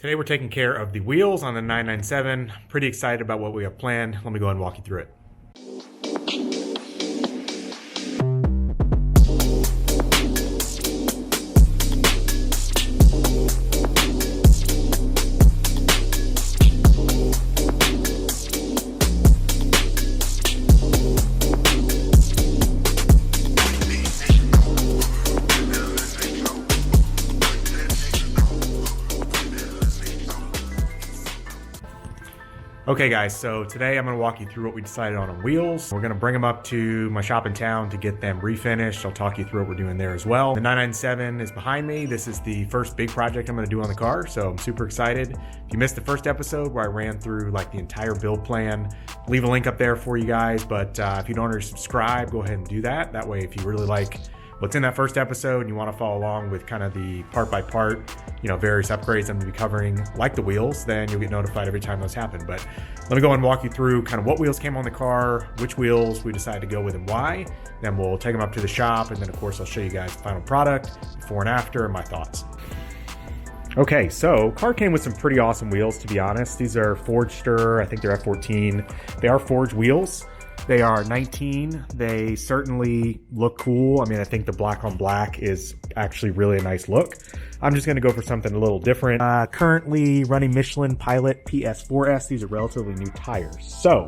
Today we're taking care of the wheels on the 997. Pretty excited about what we have planned. Let me go ahead and walk you through it. Okay guys, so today I'm going to walk you through what we decided on wheels. We're going to bring them up to my shop in town to get them refinished. I'll talk you through what we're doing there as well. The 997 is behind me. This is the first big project I'm going to do on the car, so I'm super excited. If you missed the first episode where I ran through like the entire build plan, leave a link up there for you guys, but if you don't already subscribe, go ahead and do that. That way, if you really like what's in that first episode and you want to follow along with kind of the part by part, various upgrades I'm going to be covering, like the wheels, then you'll get notified every time those happen. But let me go and walk you through kind of what wheels came on the car, which wheels we decided to go with and why. Then we'll take them up to the shop, and then of course I'll show you guys the final product, before and after, and my thoughts. Okay, so car came with some pretty awesome wheels, to be honest. These are Forgester, I think they're F14. They are forged wheels. They are 19. They certainly look cool. I mean, I think the black on black is actually really a nice look. I'm just going to go for something a little different. Currently running Michelin Pilot PS4S. These are relatively new tires. So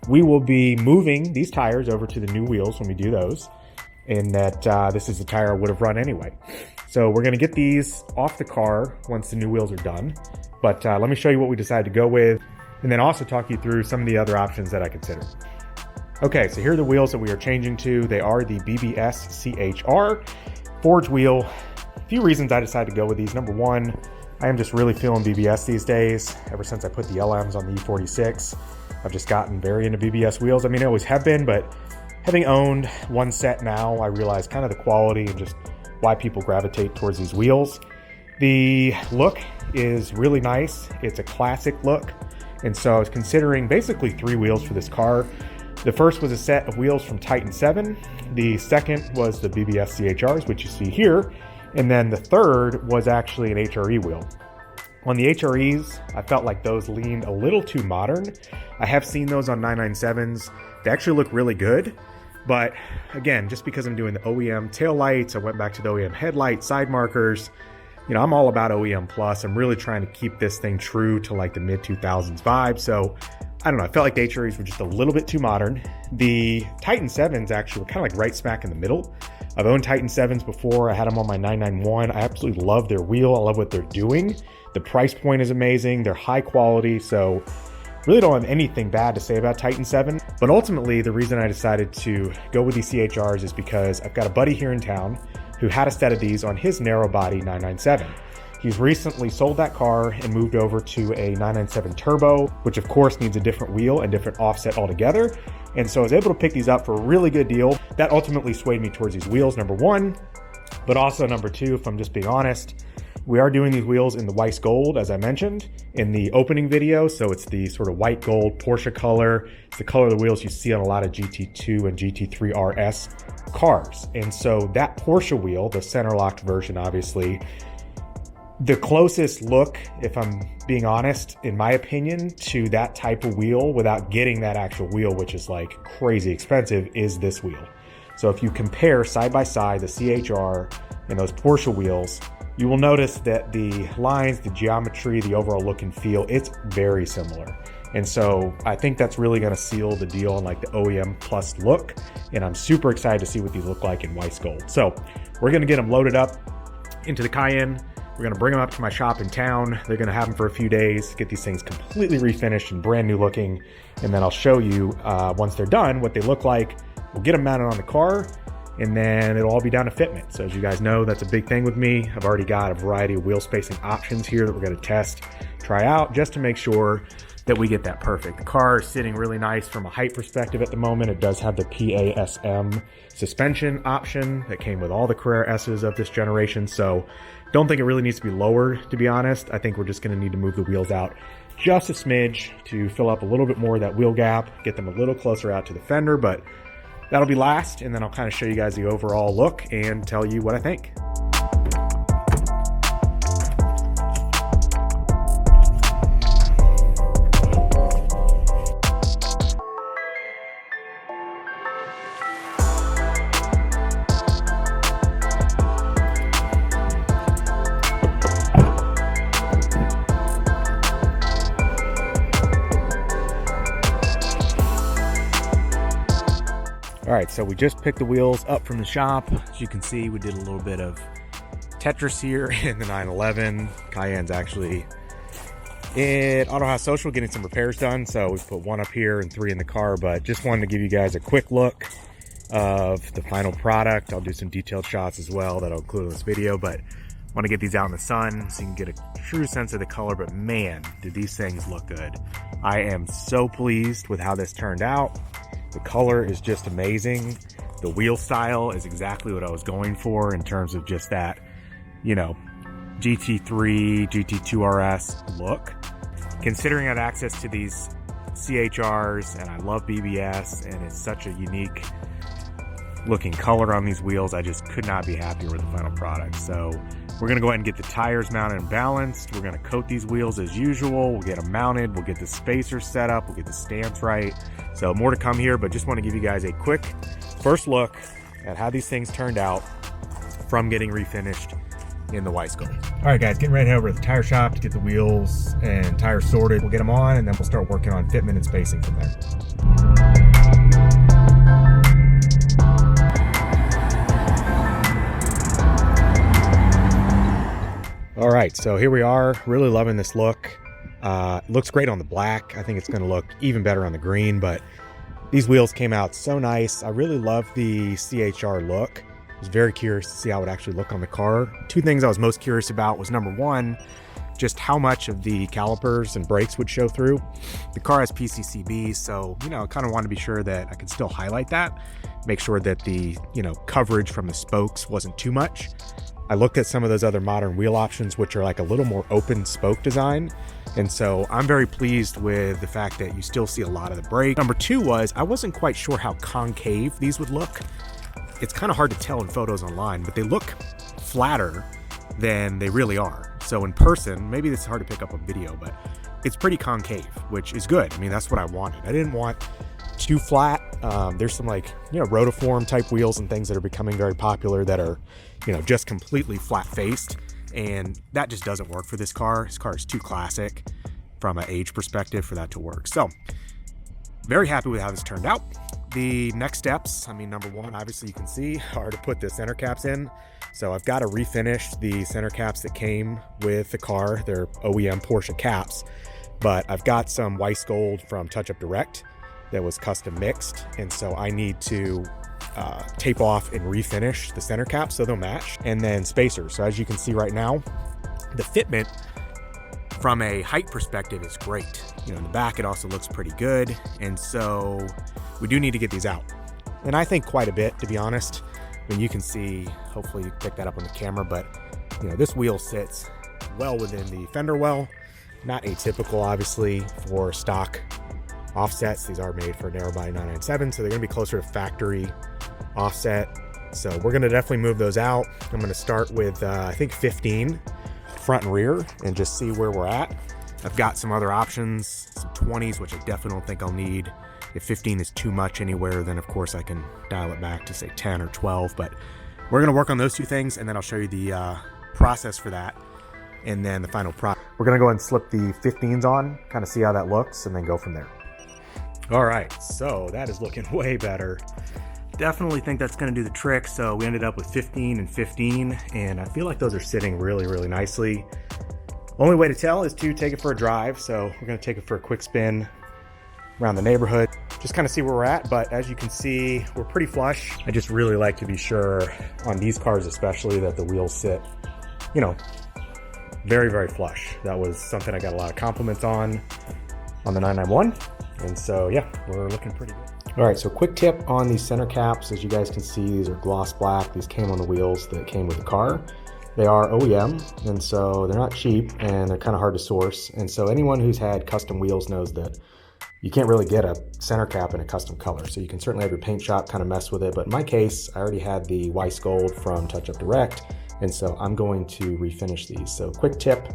we will be moving these tires over to the new wheels when we do those. And that this is the tire I would have run anyway. So we're going to get these off the car once the new wheels are done. But let me show you what we decided to go with, and then also talk you through some of the other options that I considered. Okay, so here are the wheels that we are changing to. They are the BBS CHR forged wheel. A few reasons I decided to go with these. Number one, I am just really feeling BBS these days. Ever since I put the LMs on the E46, I've just gotten very into BBS wheels. I mean, I always have been, but having owned one set now, I realize kind of the quality and just why people gravitate towards these wheels. The look is really nice. It's a classic look. And so I was considering basically 3 wheels for this car. The first was a set of wheels from Titan 7. The second was the BBS CHRs, which you see here. And then the third was actually an HRE wheel. On the HREs, I felt like those leaned a little too modern. I have seen those on 997s. They actually look really good. But again, just because I'm doing the OEM taillights, I went back to the OEM headlights, side markers. I'm all about OEM plus. I'm really trying to keep this thing true to like the mid 2000s vibe. So I don't know, I felt like the HREs were just a little bit too modern. The Titan 7s actually were kind of like right smack in the middle. I've owned Titan 7s before. I had them on my 991. I absolutely love their wheel. I love what they're doing. The price point is amazing. They're high quality. So really don't have anything bad to say about Titan 7. But ultimately, the reason I decided to go with these CHRs is because I've got a buddy here in town who had a set of these on his narrow body 997. He's recently sold that car and moved over to a 997 Turbo, which of course needs a different wheel and different offset altogether. And so I was able to pick these up for a really good deal. That ultimately swayed me towards these wheels, number one. But also number two, if I'm just being honest, we are doing these wheels in the Weissgold, as I mentioned in the opening video. So it's the sort of white gold Porsche color. It's the color of the wheels you see on a lot of GT2 and GT3 RS cars. And so that Porsche wheel, the center locked version, obviously, the closest look, if I'm being honest, in my opinion, to that type of wheel without getting that actual wheel, which is like crazy expensive, is this wheel. So if you compare side by side the CHR and those Porsche wheels, you will notice that the lines, the geometry, the overall look and feel, it's very similar. And so I think that's really going to seal the deal on like the OEM plus look. And I'm super excited to see what these look like in Weissgold. So we're going to get them loaded up into the Cayenne. We're going to bring them up to my shop in town. They're going to have them for a few days, get these things completely refinished and brand new looking. And then I'll show you once they're done what they look like. We'll get them mounted on the car, and then it'll all be down to fitment. So as you guys know, that's a big thing with me. I've already got a variety of wheel spacing options here that we're going to test, try out, just to make sure that we get that perfect. The car is sitting really nice from a height perspective at the moment. It does have the PASM suspension option that came with all the Carrera S's of this generation. So don't think it really needs to be lowered, to be honest. I think we're just going to need to move the wheels out just a smidge to fill up a little bit more of that wheel gap, get them a little closer out to the fender, but that'll be last. And then I'll kind of show you guys the overall look and tell you what I think. All right, so we just picked the wheels up from the shop. As you can see, we did a little bit of Tetris here in the 911. Cayenne's actually at Auto House Social getting some repairs done. So we put one up here and 3 in the car, but just wanted to give you guys a quick look of the final product. I'll do some detailed shots as well that I'll include in this video, but want to get these out in the sun so you can get a true sense of the color. But man, did these things look good. I am so pleased with how this turned out. The color is just amazing. The wheel style is exactly what I was going for in terms of just that, you know, GT3, GT2 RS look. Considering I had access to these CHRs and I love BBS and it's such a unique looking color on these wheels, I just could not be happier with the final product. So we're gonna go ahead and get the tires mounted and balanced. We're gonna coat these wheels as usual. We'll get them mounted. We'll get the spacers set up. We'll get the stance right. So more to come here, but just wanna give you guys a quick first look at how these things turned out from getting refinished in the Weissgold. All right, guys, getting ready to head over to the tire shop to get the wheels and tires sorted. We'll get them on, and then we'll start working on fitment and spacing from there. All right, so here we are, really loving this look. Looks great on the black. I think it's gonna look even better on the green, but these wheels came out so nice. I really love the CHR look. I was very curious to see how it would actually look on the car. 2 things I was most curious about was, number 1, just how much of the calipers and brakes would show through. The car has PCCB, so, you know, I kind of wanted to be sure that I could still highlight that, make sure that the, you know, coverage from the spokes wasn't too much. I looked at some of those other modern wheel options, which are like a little more open spoke design. And so I'm very pleased with the fact that you still see a lot of the brake. Number 2 was, I wasn't quite sure how concave these would look. It's kind of hard to tell in photos online, but they look flatter than they really are. So in person, maybe this is hard to pick up on video, but it's pretty concave, which is good. I mean, that's what I wanted. I didn't want too flat. There's some, like, you know, rotiform type wheels and things that are becoming very popular that are, you know, just completely flat faced, and that just doesn't work for this car. This car is too classic from an age perspective for that to work. So very happy with how this turned out. The next steps, I mean, number 1, obviously you can see, are to put the center caps in. So I've got to refinish the center caps that came with the car. They're OEM Porsche caps, but I've got some Weissgold from Touch Up Direct that was custom mixed, and so I need to tape off and refinish the center caps so they'll match. And then spacers. So as you can see right now, the fitment from a height perspective is great. You know, in the back it also looks pretty good, and so we do need to get these out, and I think quite a bit, to be honest. I mean, you can see, hopefully you pick that up on the camera, but you know, this wheel sits well within the fender well. Not atypical, obviously, for stock offsets. These are made for a narrow body 997, so they're gonna be closer to factory offset. So we're gonna definitely move those out. I'm gonna start with I think 15 front and rear and just see where we're at. I've got some other options, some 20s, which I definitely don't think I'll need. If 15 is too much anywhere, then of course I can dial it back to say 10 or 12, but we're gonna work on those 2 things, and then I'll show you the process for that, and then the final product. We're gonna go ahead and slip the 15s on, kind of see how that looks, and then go from there. All right, so that is looking way better. Definitely think that's gonna do the trick. So we ended up with 15 and 15, and I feel like those are sitting really, really nicely. Only way to tell is to take it for a drive. So we're gonna take it for a quick spin around the neighborhood, just kind of see where we're at. But as you can see, we're pretty flush. I just really like to be sure on these cars, especially, that the wheels sit, you know, very, very flush. That was something I got a lot of compliments on the 991. And so, yeah, we're looking pretty good. All right, so quick tip on these center caps. As you guys can see, these are gloss black. These came on the wheels that came with the car. They are OEM, and so they're not cheap, and they're kind of hard to source. And so anyone who's had custom wheels knows that you can't really get a center cap in a custom color. So you can certainly have your paint shop kind of mess with it. But in my case, I already had the Weissgold from Touch Up Direct, and so I'm going to refinish these. So quick tip,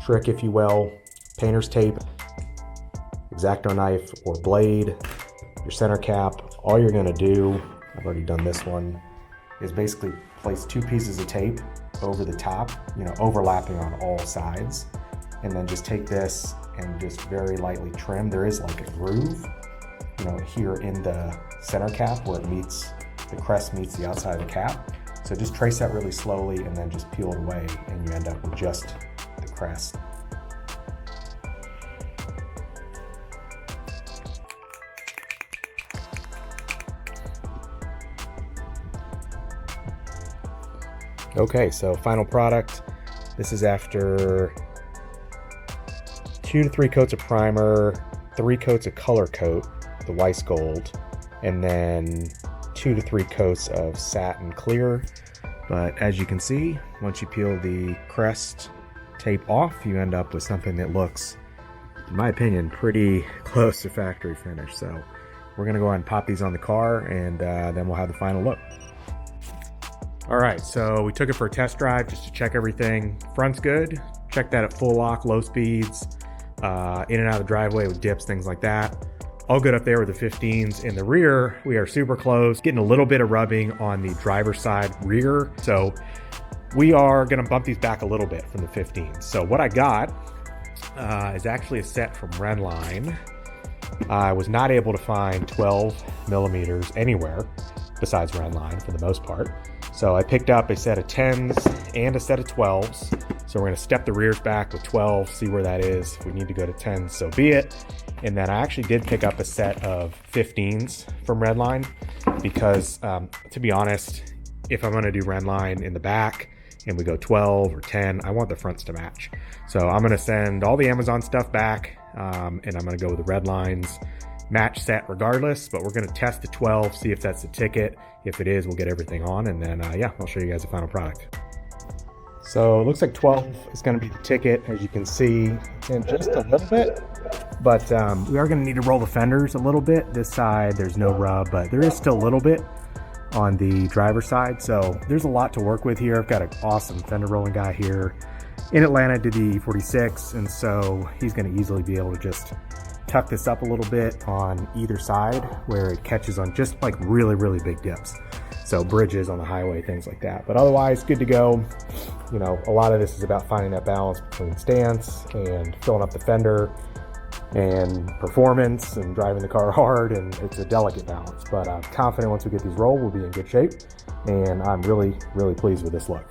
trick if you will, painter's tape, X-Acto knife or blade, your center cap. All you're gonna do, I've already done this one, is basically place 2 pieces of tape over the top, you know, overlapping on all sides, and then just take this and just very lightly trim. There is like a groove you know, here in the center cap where it meets, the crest meets the outside of the cap. So just trace that really slowly and then just peel it away and you end up with just the crest. Okay, so final product. This is after 2 to 3 coats of primer, 3 coats of color coat, the Weissgold, and then 2 to 3 coats of satin clear. But as you can see, once you peel the crest tape off, you end up with something that looks, in my opinion, pretty close to factory finish. So we're gonna go ahead and pop these on the car, and then we'll have the final look. All right, so we took it for a test drive just to check everything. Front's good. Check that at full lock, low speeds, in and out of the driveway with dips, things like that. All good up there with the 15s. In the rear, we are super close, getting a little bit of rubbing on the driver's side rear. So we are gonna bump these back a little bit from the 15s. So what I got is actually a set from Renline. I was not able to find 12 millimeters anywhere besides Renline for the most part. So I picked up a set of 10s and a set of 12s. So we're gonna step the rears back with 12, see where that is. If we need to go to 10s, so be it. And then I actually did pick up a set of 15s from Redline because to be honest, if I'm gonna do Redline in the back and we go 12 or 10, I want the fronts to match. So I'm gonna send all the Amazon stuff back and I'm gonna go with the Redline's match set regardless, but we're gonna test the 12, see if that's the ticket. If it is, we'll get everything on, and then yeah, I'll show you guys the final product. So it looks like 12 is gonna be the ticket. As you can see, it's in just a little bit, but we are gonna need to roll the fenders a little bit. This side, there's no rub, but there is still a little bit on the driver's side. So there's a lot to work with here. I've got an awesome fender rolling guy here in Atlanta, did the E46, and so he's gonna easily be able to just tuck this up a little bit on either side where it catches on just like really, really big dips. So bridges on the highway, things like that. But otherwise, good to go. You know, a lot of this is about finding that balance between stance and filling up the fender and performance and driving the car hard, and it's a delicate balance. But I'm confident once we get these rolled, we'll be in good shape. And I'm really, really pleased with this look.